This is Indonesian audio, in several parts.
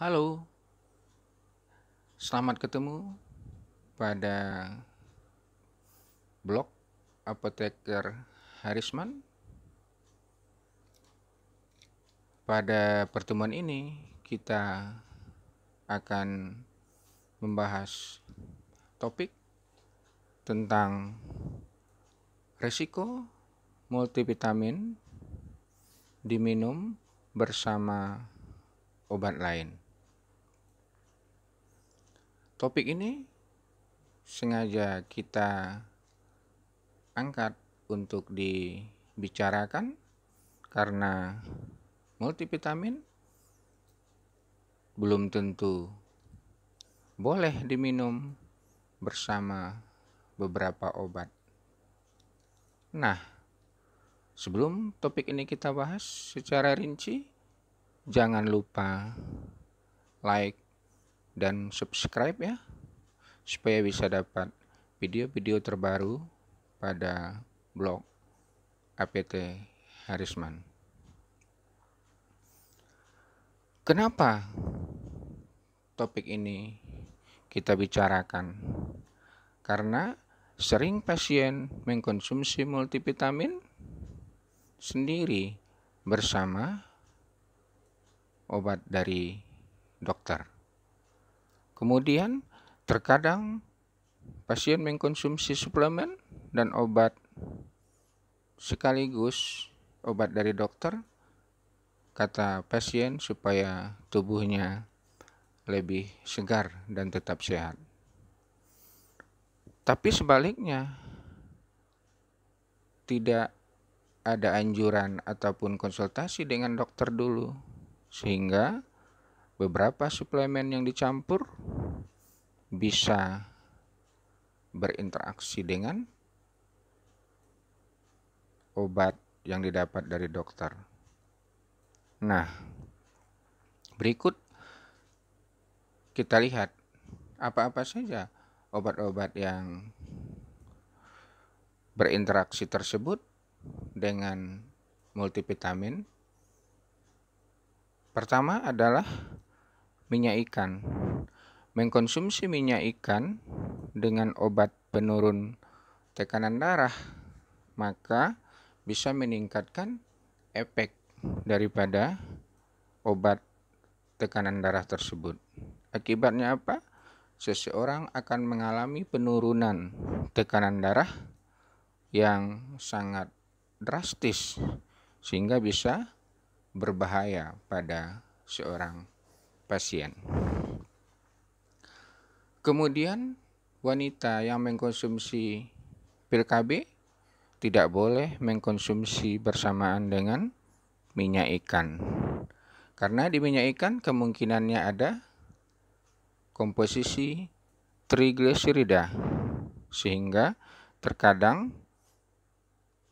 Halo, selamat ketemu pada blog Apoteker Harisman. Pada pertemuan ini kita akan membahas topik tentang resiko multivitamin diminum bersama obat lain. Topik ini sengaja kita angkat untuk dibicarakan karena multivitamin belum tentu boleh diminum bersama beberapa obat. Nah, sebelum topik ini kita bahas secara rinci, jangan lupa like dan subscribe ya, supaya bisa dapat video-video terbaru pada blog APT Harisman. Kenapa topik ini kita bicarakan? Karena sering pasien mengkonsumsi multivitamin sendiri bersama obat dari dokter. Kemudian terkadang pasien mengkonsumsi suplemen dan obat sekaligus obat dari dokter, kata pasien, supaya tubuhnya lebih segar dan tetap sehat. Tapi sebaliknya, tidak ada anjuran ataupun konsultasi dengan dokter dulu, sehingga beberapa suplemen yang dicampur bisa berinteraksi dengan obat yang didapat dari dokter. Nah, berikut kita lihat apa-apa saja obat-obat yang berinteraksi tersebut dengan multivitamin. Pertama adalah minyak ikan. Mengkonsumsi minyak ikan dengan obat penurun tekanan darah, maka bisa meningkatkan efek daripada obat tekanan darah tersebut. Akibatnya apa? Seseorang akan mengalami penurunan tekanan darah yang sangat drastis, sehingga bisa berbahaya pada seorang pasien. Kemudian, wanita yang mengkonsumsi pil KB tidak boleh mengkonsumsi bersamaan dengan minyak ikan. Karena di minyak ikan kemungkinannya ada komposisi trigliserida, sehingga terkadang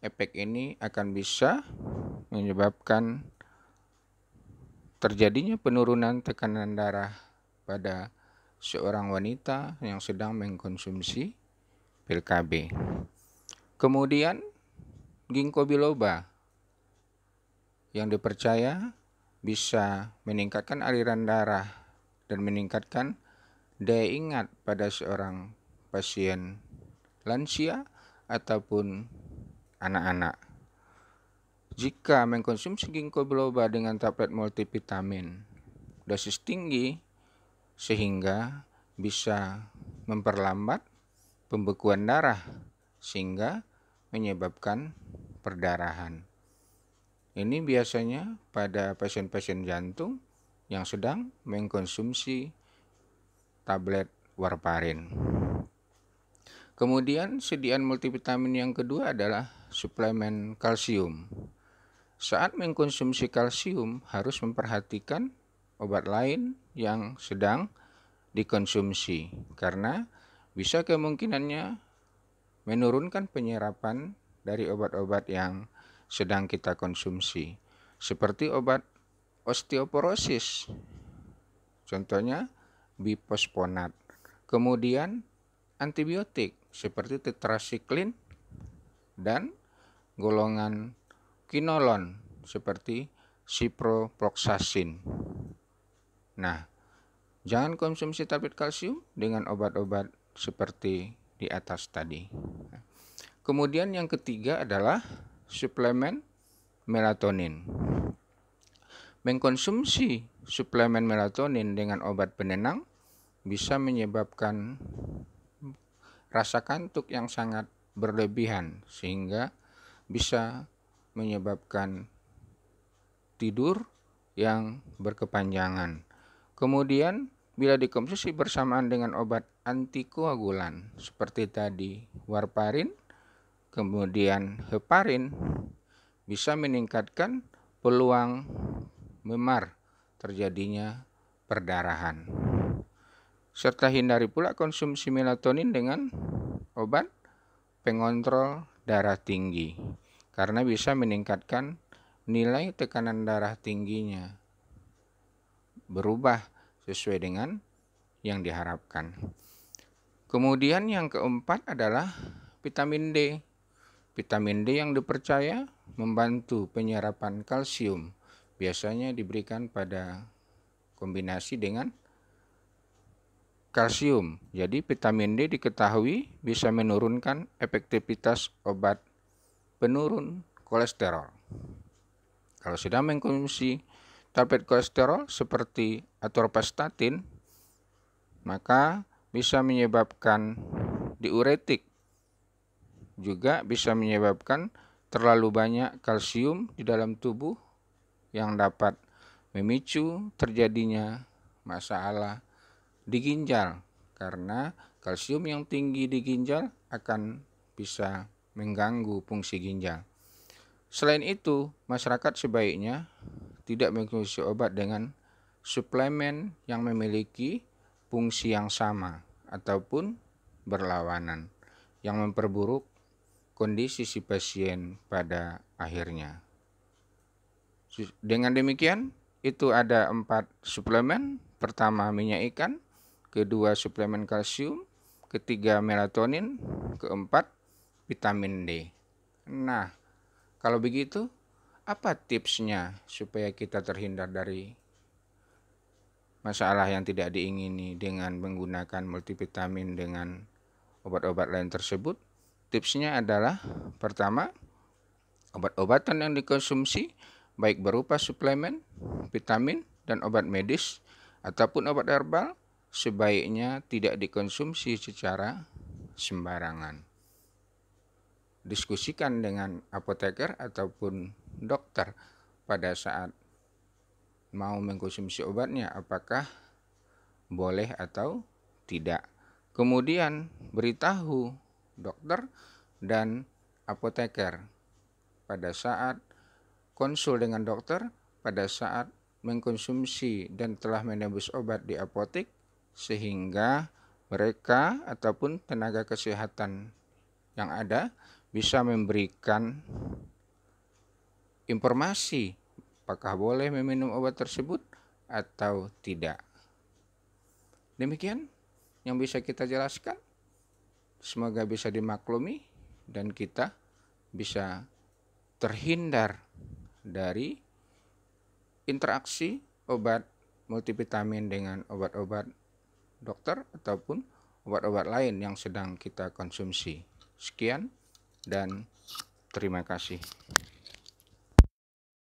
efek ini akan bisa menyebabkan terjadinya penurunan tekanan darah pada seorang wanita yang sedang mengkonsumsi pil KB. Kemudian ginkgo biloba yang dipercaya bisa meningkatkan aliran darah dan meningkatkan daya ingat pada seorang pasien lansia ataupun anak-anak. Jika mengkonsumsi ginkgo biloba dengan tablet multivitamin dosis tinggi, sehingga bisa memperlambat pembekuan darah sehingga menyebabkan perdarahan. Ini biasanya pada pasien-pasien jantung yang sedang mengkonsumsi tablet warfarin. Kemudian sediaan multivitamin yang kedua adalah suplemen kalsium. Saat mengkonsumsi kalsium harus memperhatikan obat lain yang sedang dikonsumsi, karena bisa kemungkinannya menurunkan penyerapan dari obat-obat yang sedang kita konsumsi, seperti obat osteoporosis, contohnya bifosfonat. Kemudian antibiotik seperti tetrasiklin dan golongan kinolon seperti ciprofloxacin. Nah, Jangan konsumsi tablet kalsium dengan obat-obat seperti di atas tadi. Kemudian yang ketiga adalah suplemen melatonin. Mengkonsumsi suplemen melatonin dengan obat penenang bisa menyebabkan rasa kantuk yang sangat berlebihan sehingga bisa menyebabkan tidur yang berkepanjangan. Kemudian bila dikonsumsi bersamaan dengan obat antikoagulan seperti tadi warfarin, kemudian heparin, bisa meningkatkan peluang memar terjadinya perdarahan. Serta hindari pula konsumsi melatonin dengan obat pengontrol darah tinggi karena bisa meningkatkan nilai tekanan darah tingginya berubah sesuai dengan yang diharapkan. Kemudian yang keempat adalah vitamin D. Vitamin D yang dipercaya membantu penyerapan kalsium. Biasanya diberikan pada kombinasi dengan kalsium. Jadi vitamin D diketahui bisa menurunkan efektivitas obat penurun kolesterol. Kalau sedang mengkonsumsi tablet kolesterol seperti atorvastatin, maka bisa menyebabkan diuretik, juga bisa menyebabkan terlalu banyak kalsium di dalam tubuh yang dapat memicu terjadinya masalah di ginjal, karena kalsium yang tinggi di ginjal akan bisa mengganggu fungsi ginjal. Selain itu, masyarakat sebaiknya tidak mengkonsumsi obat dengan suplemen yang memiliki fungsi yang sama ataupun berlawanan yang memperburuk kondisi si pasien pada akhirnya. Dengan demikian, itu ada 4 suplemen. Pertama minyak ikan, kedua suplemen kalsium, ketiga melatonin, keempat vitamin D. Nah, kalau begitu, apa tipsnya supaya kita terhindar dari masalah yang tidak diingini dengan menggunakan multivitamin dengan obat-obat lain tersebut? Tipsnya adalah, pertama, obat-obatan yang dikonsumsi baik berupa suplemen, vitamin, dan obat medis ataupun obat herbal sebaiknya tidak dikonsumsi secara sembarangan. Diskusikan dengan apoteker ataupun dokter pada saat mau mengkonsumsi obatnya apakah boleh atau tidak. Kemudian beritahu dokter dan apoteker pada saat konsul dengan dokter, pada saat mengkonsumsi dan telah menebus obat di apotek, sehingga mereka ataupun tenaga kesehatan yang ada bisa memberikan informasi apakah boleh meminum obat tersebut atau tidak. Demikian yang bisa kita jelaskan. Semoga bisa dimaklumi dan kita bisa terhindar dari interaksi obat multivitamin dengan obat-obat dokter ataupun obat-obat lain yang sedang kita konsumsi. Sekian dan terima kasih.